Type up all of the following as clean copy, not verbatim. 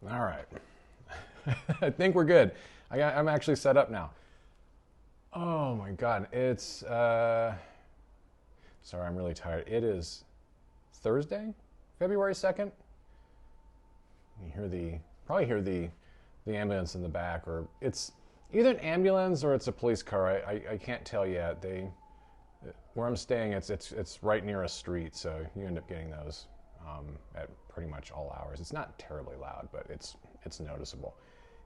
All right. I think we're good. I'm actually set up now. Oh my God. Sorry, I'm really tired. It is Thursday, February 2nd. You probably hear the ambulance in the back, or it's either an ambulance or it's a police car. I can't tell yet. Where I'm staying, it's right near a street, so you end up getting those at pretty much all hours. It's not terribly loud, but it's noticeable.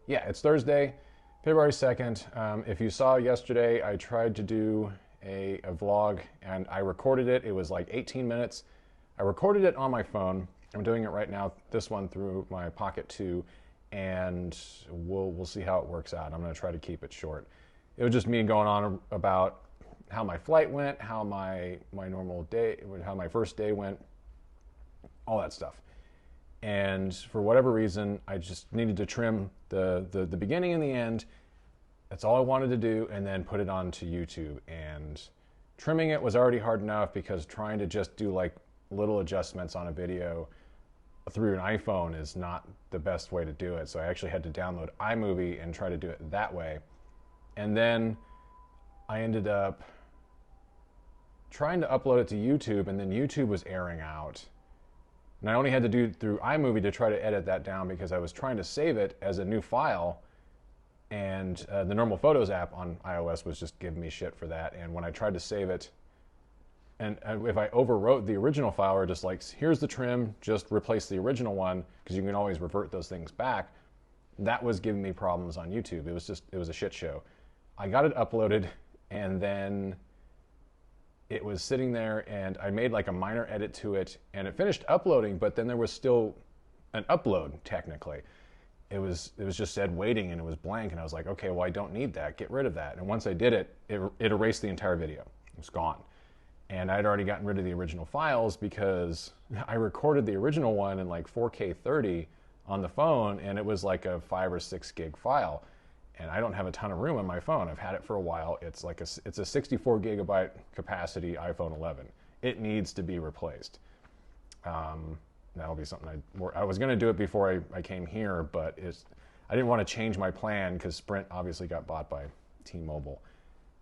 Yeah, it's Thursday, February 2nd. If you saw yesterday, I tried to do a vlog and I recorded it. It was like 18 minutes. I recorded it on my phone. I'm doing it right now, this one through my Pocket 2, and we'll see how it works out. I'm going to try to keep it short. It was just me going on about how my flight went, how my normal day, how my first day went, all that stuff. And for whatever reason, I just needed to trim the beginning and the end. That's all I wanted to do, and then put it onto YouTube. And trimming it was already hard enough because trying to just do like little adjustments on a video through an iPhone is not the best way to do it. So I actually had to download iMovie and try to do it that way. And then I ended up trying to upload it to YouTube, and then YouTube was airing out. And I only had to do it through iMovie to try to edit that down because I was trying to save it as a new file, and the normal Photos app on iOS was just giving me shit for that. And when I tried to save it, and if I overwrote the original file or just like, here's the trim, just replace the original one, because you can always revert those things back, that was giving me problems on YouTube. It was a shit show. I got it uploaded, and then it was sitting there, and I made like a minor edit to it, and it finished uploading, but then there was still an upload technically. It was just said waiting, and it was blank, and I was like, okay, well, I don't need that. Get rid of that. And once I did it, it erased the entire video. It was gone. And I'd already gotten rid of the original files because I recorded the original one in like 4K 30 on the phone, and it was like a 5 or 6 gig file. And I don't have a ton of room on my phone. I've had it for a while. It's a 64 gigabyte capacity iPhone 11. It needs to be replaced. That'll be something I was going to do it before I came here, but I didn't want to change my plan because Sprint obviously got bought by T-Mobile.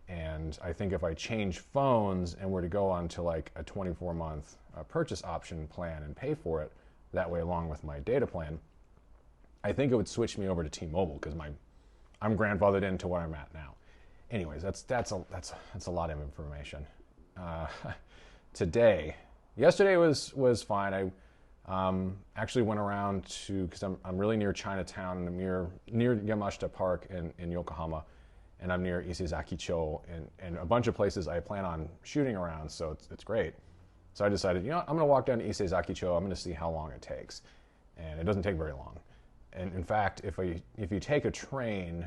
And I think if I change phones and were to go on to like a 24-month purchase option plan and pay for it that way along with my data plan, I think it would switch me over to T-Mobile because I'm grandfathered into where I'm at now. Anyways, that's a lot of information. Yesterday was fine. I actually went around because I'm really near Chinatown, and I'm near Yamashita Park in Yokohama, and I'm near Isezaki-cho, and a bunch of places I plan on shooting around, so it's great. So I decided, I'm going to walk down to Isezaki-cho. I'm going to see how long it takes, and it doesn't take very long. And in fact, if you take a train,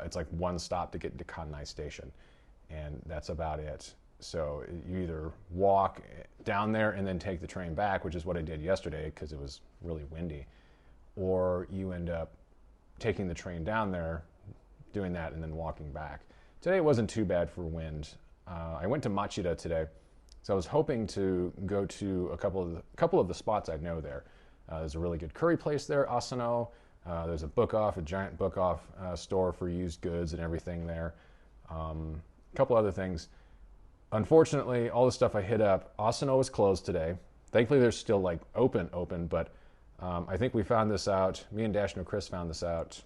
it's like one stop to get to Kannai Station, and that's about it. So you either walk down there and then take the train back, which is what I did yesterday because it was really windy, or you end up taking the train down there, doing that, and then walking back. Today it wasn't too bad for wind. I went to Machida today, so I was hoping to go to a couple of the spots I know there. There's a really good curry place there, Asano. There's a giant book-off store for used goods and everything there. A couple other things. Unfortunately, all the stuff I hit up, Asano was closed today. Thankfully, they're still like open, but I think we found this out. Me and Dashno Chris found this out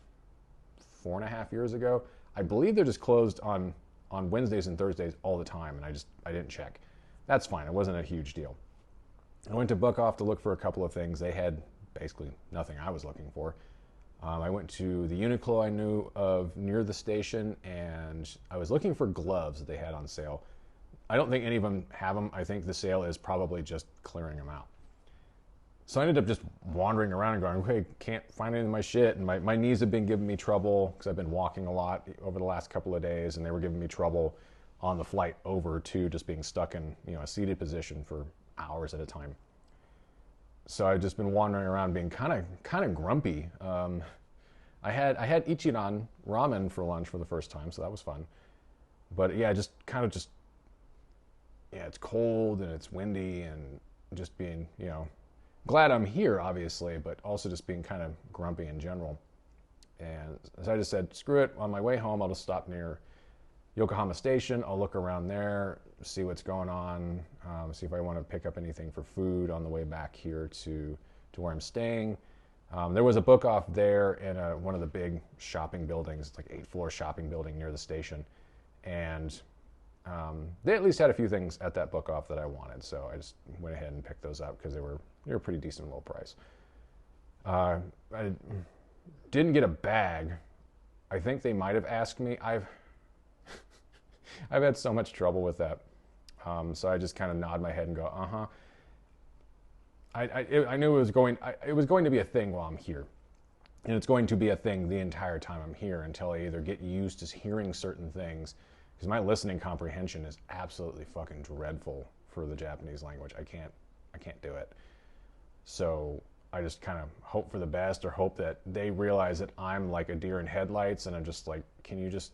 4.5 years ago. I believe they're just closed on Wednesdays and Thursdays all the time, and I didn't check. That's fine. It wasn't a huge deal. I went to Book Off to look for a couple of things. They had basically nothing I was looking for. I went to the Uniqlo I knew of near the station, and I was looking for gloves that they had on sale. I don't think any of them have them. I think the sale is probably just clearing them out. So I ended up just wandering around and going, okay, can't find any of my shit. And my knees have been giving me trouble because I've been walking a lot over the last couple of days, and they were giving me trouble on the flight over to just being stuck in a seated position for hours at a time. So I've just been wandering around being kind of grumpy. I had Ichiran ramen for lunch for the first time, so that was fun. But yeah, it's cold and it's windy and just being, glad I'm here, obviously, but also just being kind of grumpy in general. And as I just said, screw it. On my way home, I'll just stop near Yokohama Station. I'll look around there, see what's going on, see if I want to pick up anything for food on the way back here to where I'm staying. There was a book off there in one of the big shopping buildings, it's like 8th-floor shopping building near the station. And they at least had a few things at that book off that I wanted, so I just went ahead and picked those up because they were a pretty decent low price. I didn't get a bag. I think they might have asked me. I've had so much trouble with that, so I just kind of nod my head and go, uh-huh. I knew it was going to be a thing while I'm here, and it's going to be a thing the entire time I'm here until I either get used to hearing certain things, because my listening comprehension is absolutely fucking dreadful for the Japanese language. I can't do it. So I just kind of hope for the best, or hope that they realize that I'm like a deer in headlights, and I'm just like, can you just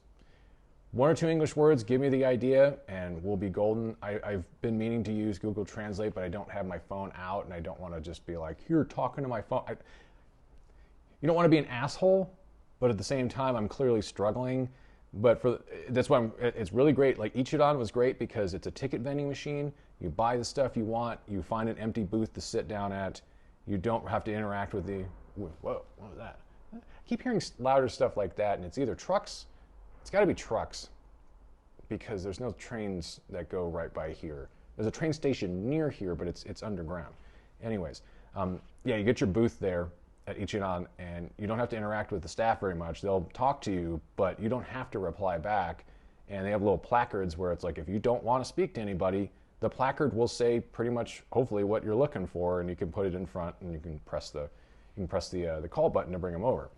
one or two English words, give me the idea, and we'll be golden. I've been meaning to use Google Translate, but I don't have my phone out, and I don't want to just be like, here, talking to my phone. You don't want to be an asshole, but at the same time, I'm clearly struggling. But that's why it's really great. Like Ichiran was great because it's a ticket vending machine. You buy the stuff you want. You find an empty booth to sit down at. You don't have to interact with whoa, what was that? I keep hearing louder stuff like that, and it's either trucks. It's got to be trucks, because there's no trains that go right by here. There's a train station near here, but it's underground. Anyways, yeah, you get your booth there at Ichiran, and you don't have to interact with the staff very much. They'll talk to you, but you don't have to reply back. And they have little placards where it's like, if you don't want to speak to anybody, the placard will say pretty much, hopefully, what you're looking for, and you can put it in front, and you can press the call button to bring them over.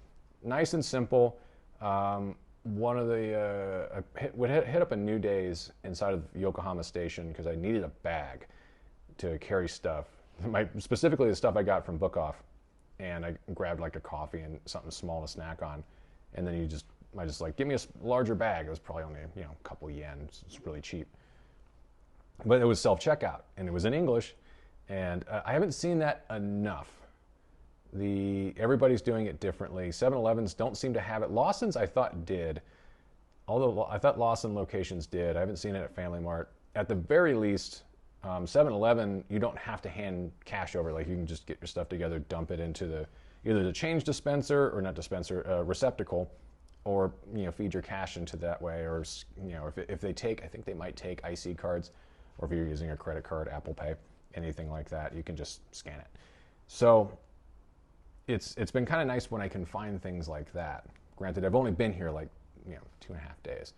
Nice and simple. One of the I would hit up a New Days inside of Yokohama Station because I needed a bag to carry stuff. Specifically the stuff I got from Book Off, and I grabbed like a coffee and something small to snack on, and then I just like, give me a larger bag. It was probably only a couple yen. It's really cheap, but it was self-checkout and it was in English, and I haven't seen that enough. Everybody's doing it differently. 7-Elevens don't seem to have it. Lawson's, I thought, did. Although I thought Lawson locations did. I haven't seen it at Family Mart. At the very least, 7-Eleven, you don't have to hand cash over. Like, you can just get your stuff together, dump it into either the change dispenser, or not dispenser, receptacle, or feed your cash into that way. Or if they take, I think they might take IC cards, or if you're using a credit card, Apple Pay, anything like that, you can just scan it. So it's been kind of nice when I can find things like that. Granted, I've only been here like 2.5 days,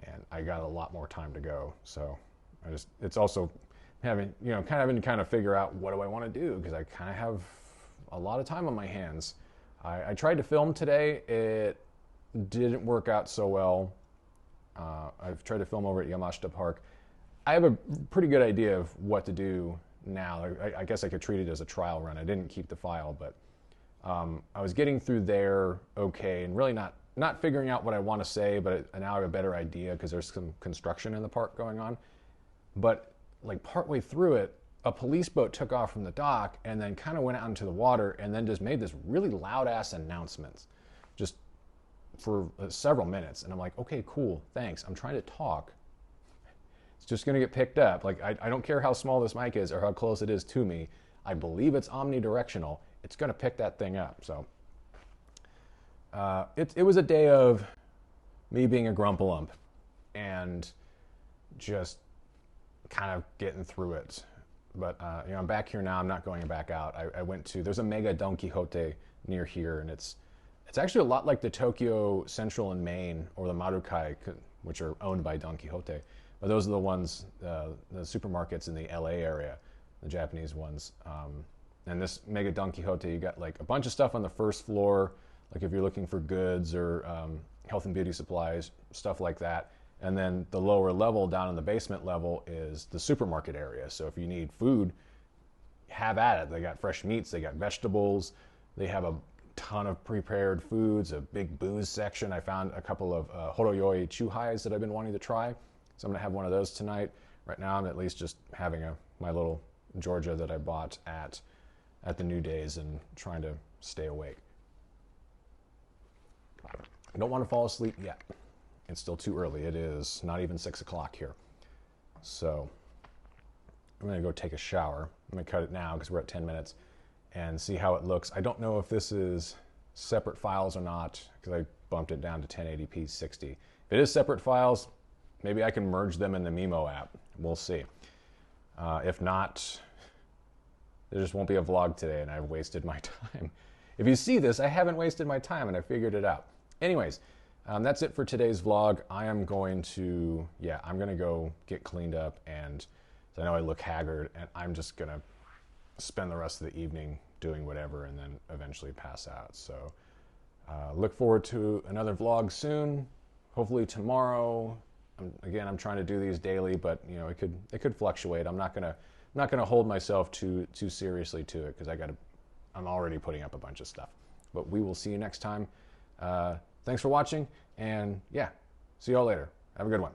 and I got a lot more time to go. So it's also having kind of figure out, what do I want to do, because I kind of have a lot of time on my hands. I tried to film today. It didn't work out so well. I've tried to film over at Yamashita Park. I have a pretty good idea of what to do now. I guess I could treat it as a trial run. I didn't keep the file, but I was getting through there okay, and really not figuring out what I want to say, but now I have a better idea because there's some construction in the park going on. But like partway through it, a police boat took off from the dock and then kind of went out into the water, and then just made this really loud ass announcements just for several minutes. And I'm like, okay, cool, thanks. I'm trying to talk. It's just going to get picked up. Like, I don't care how small this mic is or how close it is to me. I believe it's omnidirectional. It's going to pick that thing up. So it was a day of me being a grumpalump and just kind of getting through it. But I'm back here now. I'm not going back out. I went to, there's a mega Don Quixote near here, and it's actually a lot like the Tokyo Central and Main, or the Marukai, which are owned by Don Quixote. But those are the ones, the supermarkets in the LA area, the Japanese ones. And this mega Don Quixote, you got like a bunch of stuff on the first floor, like if you're looking for goods or health and beauty supplies, stuff like that. And then the lower level, down in the basement level, is the supermarket area. So if you need food, have at it. They got fresh meats, they got vegetables, they have a ton of prepared foods, a big booze section. I found a couple of horoyoi chuhais that I've been wanting to try. So I'm gonna have one of those tonight. Right now I'm at least just having my little Georgia that I bought at at the new days and trying to stay awake. I don't want to fall asleep yet. It's still too early. It is not even 6 o'clock here. So I'm going to go take a shower. I'm going to cut it now because we're at 10 minutes and see how it looks. I don't know if this is separate files or not because I bumped it down to 1080p 60. If it is separate files, maybe I can merge them in the Mimo app. We'll see. If not, there just won't be a vlog today and I've wasted my time. If you see this, I haven't wasted my time and I figured it out. Anyways, that's it for today's vlog. I'm going to go get cleaned up, and I know I look haggard, and I'm just going to spend the rest of the evening doing whatever and then eventually pass out. So look forward to another vlog soon, hopefully tomorrow. I'm trying to do these daily, but you know, it could fluctuate. I'm not gonna hold myself too seriously to it because I'm already putting up a bunch of stuff. But we will see you next time. Thanks for watching, and yeah, see you all later. Have a good one.